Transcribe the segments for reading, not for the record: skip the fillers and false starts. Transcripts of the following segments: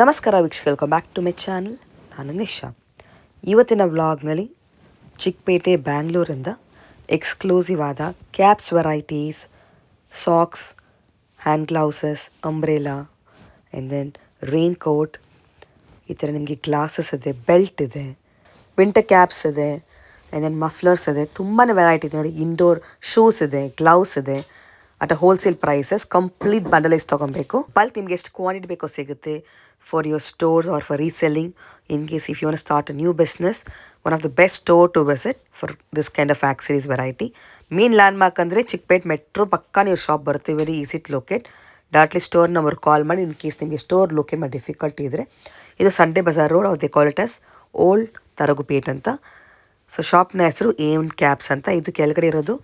ನಮಸ್ಕಾರ ವೀಕ್ಷಕ, welcome back to my channel. ನಾನು ನಿಶಾ. ಇವತ್ತಿನ ವ್ಲಾಗ್ನಲ್ಲಿ ಚಿಕ್ಕಪೇಟೆ ಬ್ಯಾಂಗ್ಳೂರಿಂದ ಎಕ್ಸ್ಕ್ಲೂಸಿವ್ ಆದ caps varieties, socks, hand gloves, umbrella and then raincoat, ಈ ಥರ ನಿಮಗೆ ಗ್ಲಾಸಸ್ ಇದೆ, ಬೆಲ್ಟ್ ಇದೆ, ವಿಂಟರ್ ಕ್ಯಾಪ್ಸ್ ಇದೆ, ಆ್ಯಂಡ್ ದೆನ್ ಮಫ್ಲರ್ಸ್ ಇದೆ. ತುಂಬಾ ವೆರೈಟಿ ಇದೆ ನೋಡಿ. ಇಂಡೋರ್ ಶೂಸ್ ಇದೆ, ಗ್ಲೌಸ್ ಇದೆ at a wholesale prices. Complete bundle wise ತೊಗೊಬೇಕು. ಬಲ್ಕ್ ನಿಮ್ಗೆ ಎಷ್ಟು ಕ್ವಾಂಟಿಟಿ ಬೇಕೋ ಸಿಗುತ್ತೆ for your stores or for reselling. In case if you want start a new business, one of the best store to visit for this kind of accessories variety. Main landmark ಅಂದರೆ Chickpet metro ಪಕ್ಕ ನೀವು shop ಬರುತ್ತೆ. Very easy to locate. Directly store number call ಮಾಡಿ in case ನಿಮಗೆ store locate ಮಾಡಿ difficulty ಇದ್ದರೆ. ಇದು Sunday bazaar road, ಅವ್ರು they call it as old Taragupet ಅಂತ. ಸೊ ಶಾಪ್ನ ಹೆಸರು ಏನ್ ಕ್ಯಾಪ್ಸ್ ಅಂತ. ಇದು ಕೆಳಗಡೆ ಇರೋದು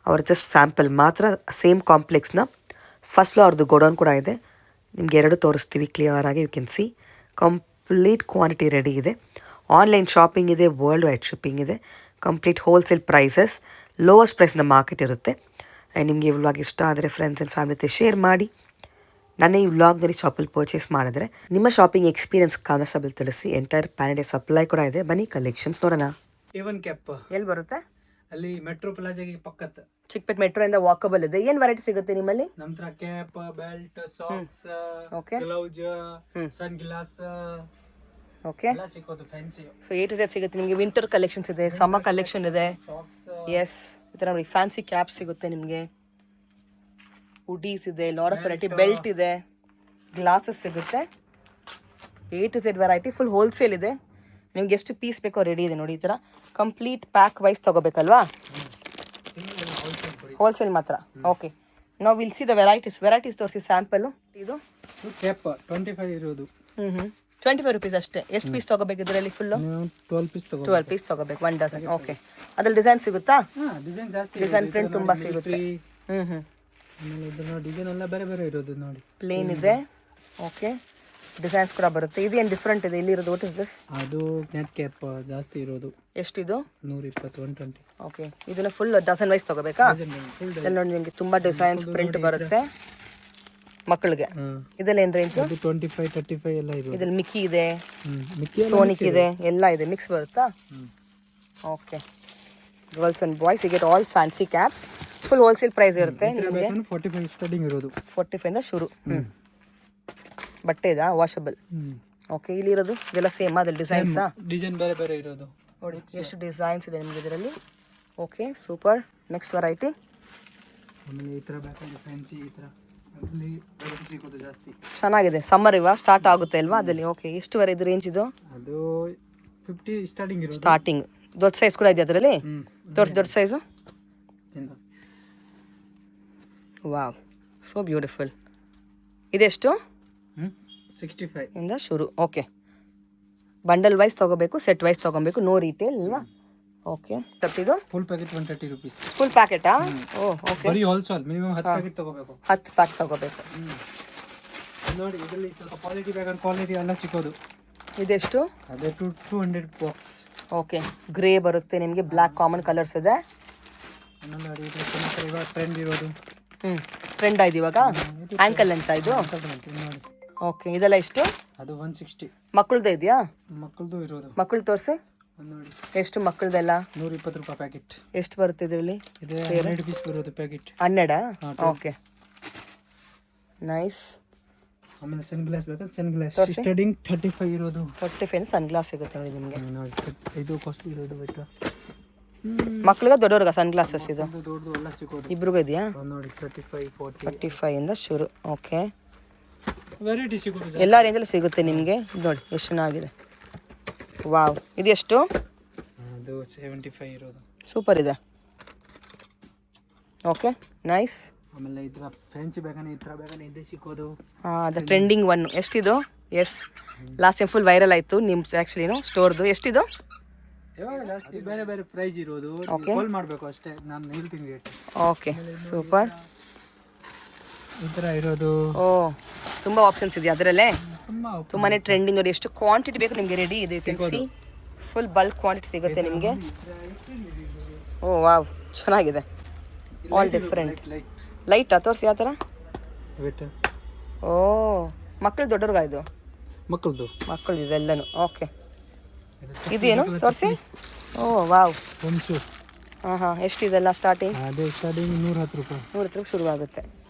ಅವ್ರ ಜಸ್ಟ್ ಸ್ಯಾಂಪಲ್ ಮಾತ್ರ. ಸೇಮ್ ಕಾಂಪ್ಲೆಕ್ಸ್ನ ಫಸ್ಟ್ ಫ್ಲೋರ್ ಅವ್ರದ್ದು ಗೋಡೌನ್ ಕೂಡ ಇದೆ. ನಿಮ್ಗೆ ಎರಡು ತೋರಿಸ್ತೀವಿ ಕ್ಲಿಯರ್ ಆಗಿ. You can see complete quantity ready ಇದೆ. ಆನ್ಲೈನ್ ಶಾಪಿಂಗ್ ಇದೆ, ವರ್ಲ್ಡ್ ವೈಡ್ ಶಿಪ್ಪಿಂಗ್ ಇದೆ. ಕಂಪ್ಲೀಟ್ ಹೋಲ್ಸೇಲ್ ಪ್ರೈಸಸ್, ಲೋವೆಸ್ಟ್ ಪ್ರೈಸ್ನ ಮಾರ್ಕೆಟ್ ಇರುತ್ತೆ. ನಿಮಗೆ ಈ ವ್ಲಾಗ್ ಇಷ್ಟ ಆದರೆ ಫ್ರೆಂಡ್ಸ್ ಆ್ಯಂಡ್ ಫ್ಯಾಮಿಲಿ ಜೊತೆ ಶೇರ್ ಮಾಡಿ. ನನ್ನ ಈ ವ್ಲಾಗ್ನಲ್ಲಿ ಶಾಪಲ್ಲಿ ಪರ್ಚೇಸ್ ಮಾಡಿದ್ರೆ ನಿಮ್ಮ ಶಾಪಿಂಗ್ ಎಕ್ಸ್ಪೀರಿಯನ್ಸ್ ಕಾನ್ಸ್ಟಬಲ್ ತಿಳಿಸಿ. ಎಂಟೈರ್ ಪ್ಯಾನ್ ಸಪ್ಲೈ ಕೂಡ ಇದೆ. ಬನ್ನಿ ಕಲೆಕ್ಷನ್ಸ್ ನೋಡೋಣ. ಏವನ್ ಕ್ಯಾಪ್ ಎಲ್ಲಿ ಬರುತ್ತೆ? ಅಲ್ಲಿ ಮೆಟ್ರೋ ಪ್ಲಾಜಾಗೆ ಪಕ್ಕತ್ ಚಿಕ್ಕಪೇಟ್ ಮೆಟ್ರೋ ಇಂದ ವಾಕಬಲ್ ಇದೆ. ಏನ್ ವೆರೈಟಿ ಸಿಗುತ್ತೆ ನಿಮ್ಮಲ್ಲಿ? ನಮ್ತ್ರ cap, belt, socks, okay, gloves, sunglass okay, ಎಲ್ಲ ಸಿಕ್ಕೋದು fancy. So A to Z ಸಿಗುತ್ತೆ ನಿಮಗೆ. ವಿಂಟರ್ ಕಲೆಕ್ಷನ್ಸ್ ಇದೆ, ಸಮ್ಮರ್ ಕಲೆಕ್ಷನ್ ಇದೆ. ಸಾಕ್ಸ್, ಎಸ್, ಈ ಥರ ನೋಡಿ ಫ್ಯಾನ್ಸಿ ಕ್ಯಾಪ್ ಸಿಗುತ್ತೆ ನಿಮಗೆ. ಹುಡೀಸ್ ಇದೆ, ಲಾಟ್ ಆಫ್ ವೆರೈಟಿ. ಬೆಲ್ಟ್ ಇದೆ, ಗ್ಲಾಸಸ್ ಸಿಗುತ್ತೆ. A to Z variety full wholesale ಇದೆ. ನಿಮ್ಗೆ ಎಷ್ಟು ಪೀಸ್ ಬೇಕೋ ರೆಡಿ ಇದೆ ನೋಡಿ. ಈ ಥರ ಕಂಪ್ಲೀಟ್ ಪ್ಯಾಕ್ ವೈಸ್ ತೊಗೋಬೇಕಲ್ವಾ? ಹೋಲ್ಸೇಲ್ ಮಾತ್ರ. ಓಕೆ, ನಾವು ವಿಲ್ ಸಿ ದ ವೆರೈಟೀಸ್ ತೋರಿಸಿ ಸ್ಯಾಂಪಲು. ಇದು ಕ್ಯಾಪ್ 25 ಇರೋದು. 25 ರುಪೀಸ್ ಅಷ್ಟೇ. ಎಷ್ಟು ಪೀಸ್ ತೊಗೋಬೇಕು ಇದರಲ್ಲಿ? ಫುಲ್ಲು 12 ಪೀಸ್ 12 ಪೀಸ್ ತೊಗೋಬೇಕು, 1 ಡಜನ್. ಓಕೆ, ಅದ್ರಲ್ಲಿ ಡಿಸೈನ್ ಸಿಗುತ್ತಾ? ಡಿಸೈನ್ ಜಾಸ್ತಿ, ಡಿಸೈನ್ ಪ್ರಿಂಟ್ ತುಂಬಾ ಸಿಗುತ್ತೆ. ಆಮೇಲೆ ಇದನ್ನ ಡಿಸೈನ್ ಎಲ್ಲ ಬೇರೆ ಬೇರೆ ಇರೋದು ನೋಡಿ. ಪ್ಲೇನ್ ಇದೆ, ಓಕೆ, ಡಿಸೈನ್ಸ್ ಕೂಡ ಬರುತ್ತೆ. ಇದೇನು ಡಿಫ್ರೆಂಟ್ ಇದೆ ಇಲ್ಲಿ ಇರೋದು? What is this? ಅದು ನೆಟ್ ಕ್ಯಾಪ್ ಜಾಸ್ತಿ ಇರೋದು. ಎಷ್ಟಿದು? 120, 120. ಓಕೆ, ಇದನ್ನ ಫುಲ್ ಡಜನ್ ವೈಸ್ ತಗೋಬೇಕಾ? ಇಲ್ಲಿ ನೋಡಿ ನಿಮಗೆ ತುಂಬಾ ಡಿಸೈನ್ಸ್ ಪ್ರಿಂಟ್ ಬರುತ್ತೆ ಮಕ್ಕಳಿಗೆ. ಇದೆಲ್ಲ ಏನು ರೇಂಜ್? 25, 35 ಎಲ್ಲ ಇದೆ. ಇದ್ರಲ್ಲಿ ಮಿಕ್ಕಿ ಇದೆ, ಸೋನಿಕ್ ಇದೆ, ಎಲ್ಲ ಇದೆ, ಮಿಕ್ಸ್ ಬರುತ್ತಾ? Okay, girls and boys you get all fancy caps. Full wholesale price ಇರುತ್ತೆ ನಿಮಗೆ. 45 ಸ್ಟಾರ್ಟಿಂಗ್ ಇರೋದು. 45 ಇಂದ ಶುರು. ಬಟ್ಟೆ ಇದಾ ವಾಷಬಲ್? ಓಕೆ, ಇಲ್ಲಿ ಇರೋದು ಇದೆಲ್ಲ ಸೇಮ್ ಅದ್ರಲ್ಲಿ ಡಿಸೈನ್ಸಾ? ಡಿಸೈನ್ ಬೇರೆ ಬೇರೆ ಇರೋದು ನೋಡಿ ಎಷ್ಟು ಡಿಸೈನ್ಸ್ ಇದೆ ನಿಮಗೆ ಇದರಲ್ಲಿ. Okay, super. Next variety. ಆಮೇಲೆ ಈ ಥರ ಬ್ಯಾಕಲ್ಲಿ ಫ್ಯಾನ್ಸಿ ಈ ಥರ ಅಲ್ಲಿ ಸಿಗೋದು ಜಾಸ್ತಿ. ಚೆನ್ನಾಗಿದೆ. ಸಮ್ಮರ್ ಇವಾಗ ಸ್ಟಾರ್ಟ್ ಆಗುತ್ತೆ ಅಲ್ವಾ ಅದಲ್ಲಿ. ಓಕೆ, ಎಷ್ಟು ವರೆ ಇದು ರೇಂಜ್? ಇದು ಅದು 50 ಸ್ಟಾರ್ಟಿಂಗ್ ಇರೋದು. ಸ್ಟಾರ್ಟಿಂಗ್. ದೊಡ್ಡ ಸೈಜ್ ಕೂಡ ಇದೆ ಅದರಲ್ಲಿ. ತೋರಿಸಿ ದೊಡ್ಡ ಸೈಜು. Wow, so beautiful. ಇದೆಷ್ಟು? 65 ಇಂದ ಶುರು. ಓಕೆ, ಬಂಡಲ್ ವೈಸ್ ತೊಗೋಬೇಕು, ಸೆಟ್ ವೈಸ್ ತೊಗೊಬೇಕು, ನೋ ರೀಟೇಲ್ ಅಲ್ವಾ? ಓಕೆ, ಇದು ಫುಲ್ ಪ್ಯಾಕೆಟ್ 130 ರುಪೀಸ್. ಫುಲ್ ಪ್ಯಾಕೆಟಾ? ಓ, ಓಕೆ. ಬರೀ ಹೋಲ್ಸೇಲ್ ಮಿನಿಮಮ್ 10 ಪ್ಯಾಕೆಟ್ ತಗೋಬೇಕು. 10 ಪ್ಯಾಕ್ ತಗೋಬೇಕು. ನೋಡಿ ಇದರಲ್ಲಿ ಸ್ವಲ್ಪ ಕ್ವಾಲಿಟಿ ಬೇಕಂದ್ರೆ ಕ್ವಾಲಿಟಿ ಎಲ್ಲ ಸಿಗೋದು. ಇದೆಷ್ಟು? ಅದೇ 200 ಬಾಕ್ಸ್. ಓಕೆ, ಗ್ರೇ ಬರುತ್ತೆ ನಿಮಗೆ, ಬ್ಲ್ಯಾಕ್ ಕಾಮನ್ ಕಲರ್ಸ್ ಇದೆ. ನೋಡಿ ಇದು ಇವಾಗ ಟ್ರೆಂಡ್ ಇರೋದು. ಟ್ರೆಂಡ್ ಆಯ್ತು ಇವಾಗ. ಆಂಕಲ್ ಅಂತ ಇದು. ನೋಡಿ. ಓಕೆ, ಇದೆಲ್ಲ ಎಷ್ಟು? ಅದು 160. ಮಕ್ಕಳದ್ದು ಇದೆಯಾ? ಮಕ್ಕಳದು ಇರೋದು. ಮಕ್ಕಳು ತೋರಿಸಿ. ನೋಡಿ ಎಷ್ಟು ಮಕ್ಕಳದೆಲ್ಲ? 120 ರೂಪಾಯಿ ಪ್ಯಾಕೆಟ್. ಎಷ್ಟು ಬರುತ್ತೆ ಇದರಲ್ಲಿ? ಇದೆ 12 ಪೀಸ್ ಬರೋದು ಪ್ಯಾಕೆಟ್. 12? Okay, nice. ಆಮೇಲೆ ಸನ್ ಗ್ಲಾಸ್ ಬೇಕಾದ್ರೆ ಸನ್ ಗ್ಲಾಸ್ ಸ್ಟಾರ್ಟಿಂಗ್ 35 ಇರೋದು. 35 ಸನ್ ಗ್ಲಾಸ್ ಸಿಗುತ್ತೆ ನೋಡಿ ನಿಮಗೆ. ನೋಡಿ ಇದು ಕಾಸ್ಟ್ಲಿ ಇರೋದು ಬಿಟ್ಟು ಮಕ್ಕಳಿಗೆ ದೊಡ್ಡವ್ರಿಗೆ ಸನ್ ಗ್ಲಾಸಸ್ ಇದು? ದೊಡ್ಡದು ಎಲ್ಲ ಸಿಗೋದು. ಇಬ್ರಿಗೂ ಇದೆಯಾ? ನೋಡಿ 35, 40. 35 ಇಂದ ಶುರು. ಓಕೆ, ವೆರೈಟಿ ಸಿಗೋದು. ಎಲ್ಲ ರೇಂಜಲ್ಲಿ ಸಿಗುತ್ತೆ ನಿಮಗೆ. ನೋಡಿ ಎಷ್ಟು ಚೆನ್ನಾಗಿದೆ. ವಾವ್, ಇದು ಎಷ್ಟು? ಅದು 75 ಇರೋದು. ಸೂಪರ್ ಇದೆ. Okay, nice. ಆಮೇಲೆ ಈ ಥರ ಫ್ಯಾನ್ಸಿ ಬೇಕಂದ್ರೆ ಈ ಥರ ಬೇಕಂದ್ರೆ ಇದೇ ಸಿಗೋದು. ಅದು ಟ್ರೆಂಡಿಂಗ್ ಒನ್. ಎಷ್ಟಿದು? Yes, last time full viral ಆಯಿತು ನಿಮ್ಮ ಆ್ಯಕ್ಚುಲಿನೂ ಸ್ಟೋರ್ದು. ಎಷ್ಟಿದು? ಇವಾಗ ಜಾಸ್ತಿ ಬೇರೆ ಬೇರೆ ಪ್ರೈಸ್ ಇರೋದು. ಕಾಲ್ ಮಾಡಬೇಕು ಅಷ್ಟೇ, ನಾನು ಹೇಳ್ತೀನಿ ರೇಟ್. Okay, super. ಈ ಥರ ಇರೋದು. ಓ, ತುಂಬ ಆಪ್ಷನ್ಸ್ ಇದೆ ಅದರಲ್ಲೇ. ತುಂಬಾ ಟ್ರೆಂಡಿಂಗ್. ನೋಡಿ ಎಷ್ಟು ಕ್ವಾಂಟಿಟಿ ಬೇಕು ನಿಮಗೆ ರೆಡಿ ಇದೆ. ಫುಲ್ ಬಲ್ಕ್ ಕ್ವಾಂಟಿಟಿ ಸಿಗುತ್ತೆ ನಿಮಗೆ. ಓ ವಾವ್, ಚೆನ್ನಾಗಿದೆ. All different. ಲೈಟಾ ತೋರಿಸಿ ಯಾವ ಥರ? ಓ, ಮಕ್ಕಳು ದೊಡ್ಡವ್ರಿಗ ಇದು? ಮಕ್ಕಳದು ಮಕ್ಕಳದು ಇದೆಲ್ಲನೂ. ಓಕೆ, ಇದೇನು ತೋರಿಸಿ. ಓ ವಾವ್. ಹೊಂಚು. ಹಾಂ ಹಾಂ, ಎಷ್ಟಿದೆಲ್ಲ ಸ್ಟಾರ್ಟಿಂಗ್? ಅದೇ ಸ್ಟಾರ್ಟಿಂಗ್ 110 ರೂಪಾಯಿ. 100 ರೂಪಾಯಿ ಶುರುವಾಗುತ್ತೆ.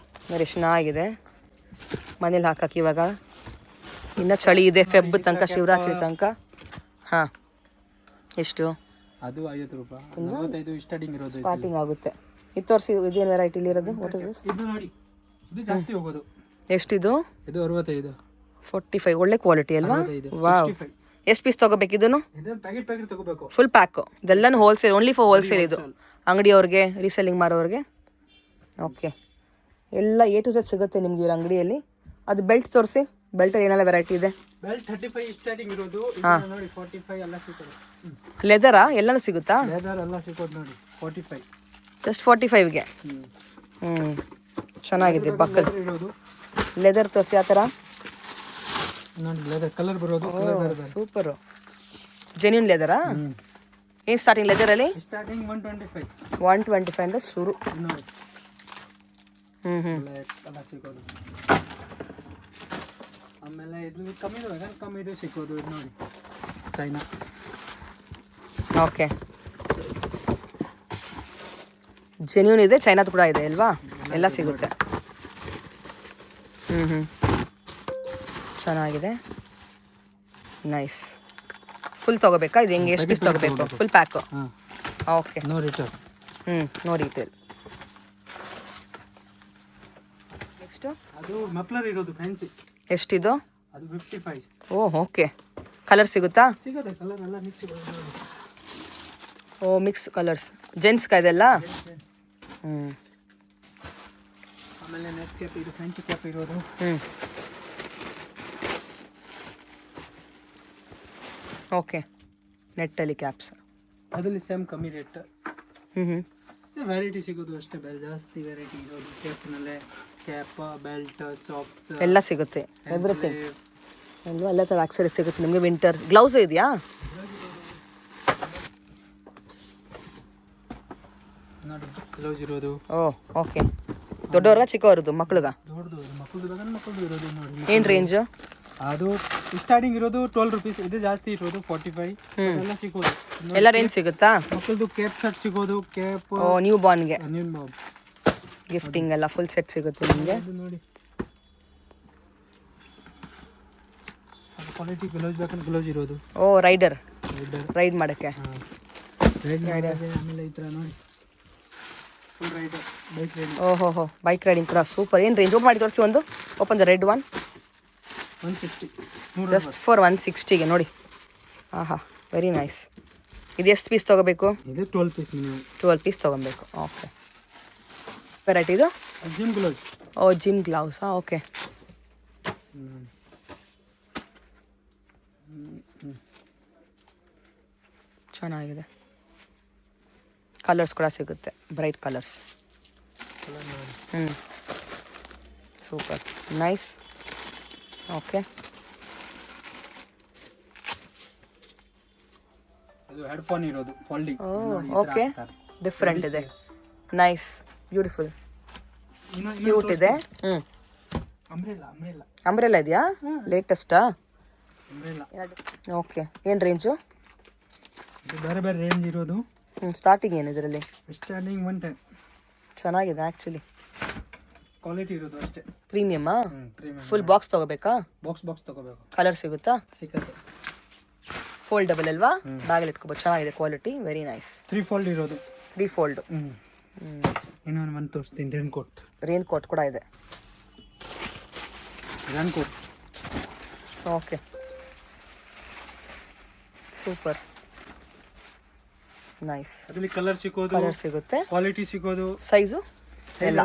ನೋಡಿ ಎಷ್ಟು ಚೆನ್ನಾಗಿದೆ. ಮನೇಲಿ ಹಾಕಕ್ಕೆ ಇವಾಗ ಇನ್ನೂ ಚಳಿ ಇದೆ, ಫೆಬ್ ತನಕ, ಶಿವರಾತ್ರಿ ತನಕ. ಹಾಂ, ಎಷ್ಟು? ಅದು 50 ರೂಪಾಯಿ. 45 ಸ್ಟಾರ್ಟಿಂಗ್ ಇರೋದು. ಸ್ಟಾರ್ಟಿಂಗ್ ಆಗುತ್ತೆ. ಇದು ತೋರಿಸಿ, ಇದೇನು ವೆರೈಟಿಲಿ ಇರೋದು? ಇದು ನೋಡಿ, ಇದು ಜಾಸ್ತಿ ಹೋಗೋದು. ಎಷ್ಟಿದು? ಇದು 65. 45. ಒಳ್ಳೆ ಕ್ವಾಲಿಟಿ ಅಲ್ವಾ? ವಾವ್. ಎಷ್ಟು ಪೀಸ್ ತೊಗೋಬೇಕು ಇದನ್ನು? ಇದು ಪ್ಯಾಕೆಟ್ ತಗೋಬೇಕು. Full pack. ಇದೆಲ್ಲನೂ ಹೋಲ್ಸೇಲ್, ಓನ್ಲಿ ಫಾರ್ ಹೋಲ್ಸೇಲ್ ಇದು. ಅಂಗಡಿಯವ್ರಿಗೆ, ರೀಸೆಲ್ಲಿಂಗ್ ಮಾರೋರಿಗೆ. ಓಕೆ, ಎಲ್ಲ A to Z ಸಿಗುತ್ತೆ ನಿಮ್ಗೆ ಇವ್ರ ಅಂಗಡಿಯಲ್ಲಿ. ಅದು ಬೆಲ್ಟ್ ತೋರಿಸಿ. ಬೆಲ್ಟಲ್ಲಿ ಏನೆಲ್ಲ ವೆರೈಟಿ ಇದೆ? ಬೆಲ್ಟ್ 35 ಸ್ಟಾರ್ಟಿಂಗ್ ಇರೋದು. ನೋಡಿ 45 ಎಲ್ಲ ಸಿಗೋದು. ಲೆದರಾ ಎಲ್ಲನೂ ಸಿಗುತ್ತಾ? ಲೆದರ್ ಎಲ್ಲ ಸಿಗೋದು ನೋಡಿ 45. ಜಸ್ಟ್ 45ಗೆ. ಚೆನ್ನಾಗಿದೆ. ಬಕ್ಕಲ್ ಇರೋದು ಲೆದರ್ ತೋರಿಸಿ. ಆ ಥರ ನೋಡಿ, ಲೆದರ್ ಕಲರ್ ಬರೋದು. ಸೂಪರು. ಜೆನ್ಯೂನ್ ಲೆದರಾ? ಏನು ಸ್ಟಾರ್ಟಿಂಗ್ ಲೆದರಲ್ಲಿ? ಸ್ಟಾರ್ಟಿಂಗ್ 125. 125 ಅಂದ್ರೆ ಶುರು. ನೋಡಿ ಎಲ್ಲ ಸಿಗೋದು. ಆಮೇಲೆ ಇದು ಕಮ್ಮಿದು ಸಿಗೋದು. ಇದು ನೋಡಿ ಚೈನಾ. ಓಕೆ, ಜೆನ್ಯೂನ್ ಇದೆ, ಚೈನಾದು ಕೂಡ ಇದೆ ಅಲ್ವಾ? ಎಲ್ಲ ಸಿಗುತ್ತೆ. ಚೆನ್ನಾಗಿದೆ. ನೈಸ್. ಫುಲ್ ತೊಗೋಬೇಕಾ? ಇದು ಹೆಂಗೆ, ಎಷ್ಟು ಪೀಸ್ ತೊಗೋಬೇಕು? Full pack. Okay, no return. No retail. Next ಅದು ಮಫ್ಲರ್ ಇರೋದು ಫ್ಯಾನ್ಸಿ. ಎಷ್ಟಿದು? ಅದು 55. ಓಹ್, ಓಕೆ. ಕಲರ್ ಸಿಗುತ್ತಾ? ಸಿಗುತ್ತೆ, ಕಲರ್ ಎಲ್ಲ ಮಿಕ್ಸ್ ಇರೋದು. ಓ, ಮಿಕ್ಸ್ ಕಲರ್ಸ್. ಜೆಂಟ್ಸ್ಗೆ ಇದೆಲ್ಲ? ಆಮೇಲೆ ನೆಟ್ ಕ್ಯಾಪ್, ಇದು ಫ್ಯಾನ್ಸಿ ಕ್ಯಾಪ್ ಇರೋದು. ಓಕೆ, ನೆಟ್ಟಲ್ಲಿ ಕ್ಯಾಪ್ಸ್. ಅದರಲ್ಲಿ ಸೇಮ್ ಕಮ್ಮಿ ರೇಟ್. ವೆರೈಟಿ ಸಿಗೋದು ಅಷ್ಟೇ, ಬೇರೆ ಜಾಸ್ತಿ ವೆರೈಟಿ ಇರೋದು. ಕ್ಯಾಪ್ನಲ್ಲೇ ಕ್ಯಾಪ್, ಬೆಲ್ಟ್, ಸಾಕ್ಸ್ ಎಲ್ಲ ಸಿಗುತ್ತೆ. ಎವ್ರಿಥಿಂಗ್ ಅಲ್ವಾ? ಎಲ್ಲ ಥರ ಆಕ್ಸರಿ ಸಿಗುತ್ತೆ ನಿಮಗೆ. ವಿಂಟರ್ ಗ್ಲೌಸ್ ಇದೆಯಾ? ನೋಡಿ, ಗ್ಲೌಸ್ ಇರೋದು. ಓ, ಓಕೆ. ದೊಡ್ಡವ್ರ ಚಿಕ್ಕವ್ರದ್ದು? ಮಕ್ಳಿಗ? ದೊಡ್ಡದು ಮಕ್ಕಳದು ಇರೋದು. ನೋಡಿ ಏನು ರೇಂಜು? ಅದು ಸ್ಟಾರ್ಟಿಂಗ್ ಇರೋದು 12 ರೂಪೀಸ್. ಇದು ಜಾಸ್ತಿ ಇರೋದು 45. ಎಲ್ಲ ಸಿಗೋದು. ಎಲ್ಲ ರೇಂಜ್ ಸಿಗುತ್ತಾ? ಮಕ್ಕಳದು ಕೇಪ್ ಸೆಟ್ ಸಿಗೋದು. ಕೇಪ್, ಓ, ನ್ಯೂ ಬಾರ್ನ್ಗೆ ನ್ಯೂ ಬಾಬ್ ಗಿಫ್ಟಿಂಗ್ ಎಲ್ಲ ಫುಲ್ ಸೆಟ್ ಸಿಗುತ್ತೆ ನಿಮಗೆ. ನೋಡಿ, ಕ್ವಾಲಿಟಿ ಗ್ಲೌಸ್ ಬೇಕಂದ್ರೆ ಗ್ಲೌಸ್ ಇರೋದು. ಓ, ರೈಡ್ ಮಾಡೋಕ್ಕೆ. ಆಮೇಲೆ ಈ ಥರ ನೋಡಿ, ಫುಲ್ ರೈಡರ್, ಬೈಕ್ ರೈಡಿಂಗ್. ಓಹೋ, ಬೈಕ್ ರೈಡಿಂಗ್ ಕೂಡ ಸೂಪರ್. ಏನು ರೇಂಜ್? ಓಪನ್ ಮಾಡಿ ತೋರಿಸಿ ಒಂದು. Open the red one. 160. Just for 160ಗೆ ನೋಡಿ. ಆಹಾ, ವೆರಿ ನೈಸ್. ಇದು ಎಷ್ಟು ಪೀಸ್ ತೊಗೋಬೇಕು? ಇದು 12 ಪೀಸ್ ಮಿನಿಮಮ್. 12 ಪೀಸ್ ತೊಗೊಬೇಕು. ಓಕೆ. ವೆರೈಟಿ ಇದು? Gym gloves. ಓ, ಜಿಮ್ ಗ್ಲೌಸಾ? ಓಕೆ. ಚೆನ್ನಾಗಿದೆ. ಕಲರ್ಸ್ ಕೂಡ ಸಿಗುತ್ತೆ, bright colours. Super, nice. Okay. ಅದು ಹೆಡ್ಫೋನ್ ಇರೋದು ಫೋಲ್ಡಿಂಗ್. ಓಕೆ, ಡಿಫ್ರೆಂಟ್ ಇದೆ. ನೈಸ್, ಬ್ಯೂಟಿಫುಲ್, ಕ್ಯೂಟ್ ಇದೆ. ಅಂಬ್ರೆಲಾ ಇದೆಯಾ? ಲೇಟೆಸ್ಟಾ? ಓಕೆ. ಏನು ರೇಂಜು? ಬೇರೆ ಬೇರೆ ರೇಂಜ್ ಇರೋದು. ಸ್ಟಾರ್ಟಿಂಗ್ ಏನು ಇದರಲ್ಲಿ? ಸ್ಟಾರ್ಟಿಂಗ್ 110. ಚೆನ್ನಾಗಿದೆ ಆ್ಯಕ್ಚುಲಿ. ಕ್ವಾಲಿಟಿ ಇರೋದು ಅಷ್ಟೇ. ಪ್ರೀಮಿಯಮ್ಮಾ? ಫುಲ್ ಬಾಕ್ಸ್ ತೊಗೋಬೇಕಾ? ಬಾಕ್ಸ್ ತೊಗೋಬೇಕು. ಕಲರ್ ಸಿಗುತ್ತಾ? ಸಿಗುತ್ತೆ. ಫೋಲ್ಡಬಲ್ ಅಲ್ವಾ? ಬ್ಯಾಗಲ್ಲಿ ಇಟ್ಕೋಬೋದು. ಚೆನ್ನಾಗಿದೆ ಕ್ವಾಲಿಟಿ, ವೆರಿ ನೈಸ್. 3 ಫೋಲ್ಡ್ ಇರೋದು. 3 ಫೋಲ್ಡ್. ಇನ್ನೊಂದು ಒಂದು ತೋರಿಸ್ತೀನಿ. ರೇನ್ ಕೋಟ್ ಕೂಡ ಇದೆ. Rain coat. Okay, super, nice. ಅದರಲ್ಲಿ ಕಲರ್ ಸಿಗುತ್ತೆ, ಕ್ವಾಲಿಟಿ ಸಿಗೋದು, ಸೈಜು ಎಲ್ಲ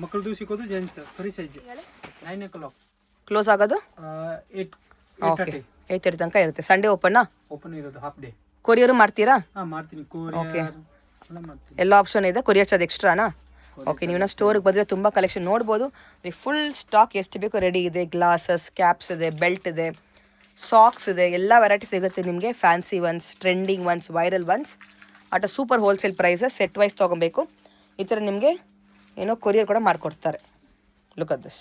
ಮಕ್ಕಳದು ಸಿಗೋದು. Gents free size. 9 o'clock close ಆಗೋದು. 8:30 ತನಕ ಇರುತ್ತೆ. ಸಂಡೇ ಓಪನ್ ಇರೋದು, ಹಾಫ್ ಡೇ. ಕೊರಿಯರ್ ಮಾಡ್ತೀರಾ? ಮಾಡ್ತೀನಿ. ಓಕೆ, ಎಲ್ಲ ಆಪ್ಷನ್ ಇದೆ. ಕೊರಿಯರ್ ಚಾರ್ಜ್ ಎಕ್ಸ್ಟ್ರಾನಾ? ಓಕೆ. ನೀವು ಸ್ಟೋರಿಗೆ ಬಂದರೆ ತುಂಬ ಕಲೆಕ್ಷನ್ ನೋಡ್ಬೋದು. ಫುಲ್ ಸ್ಟಾಕ್ ಎಷ್ಟು ಬೇಕೋ ರೆಡಿ ಇದೆ. ಗ್ಲಾಸಸ್, ಕ್ಯಾಪ್ಸ್ ಇದೆ, ಬೆಲ್ಟ್ ಇದೆ, ಸಾಕ್ಸ್ ಇದೆ, ಎಲ್ಲ ವೆರೈಟಿ ಸಿಗುತ್ತೆ ನಿಮಗೆ. Fancy ones, trending ones, viral ones. At super wholesale prices. Set wise ತೊಗೊಬೇಕು. ಈ ಥರ ನಿಮಗೆ ಏನೋ ಕೊರಿಯರ್ ಕೂಡ ಮಾಡಿಕೊಡ್ತಾರೆ. Look at this.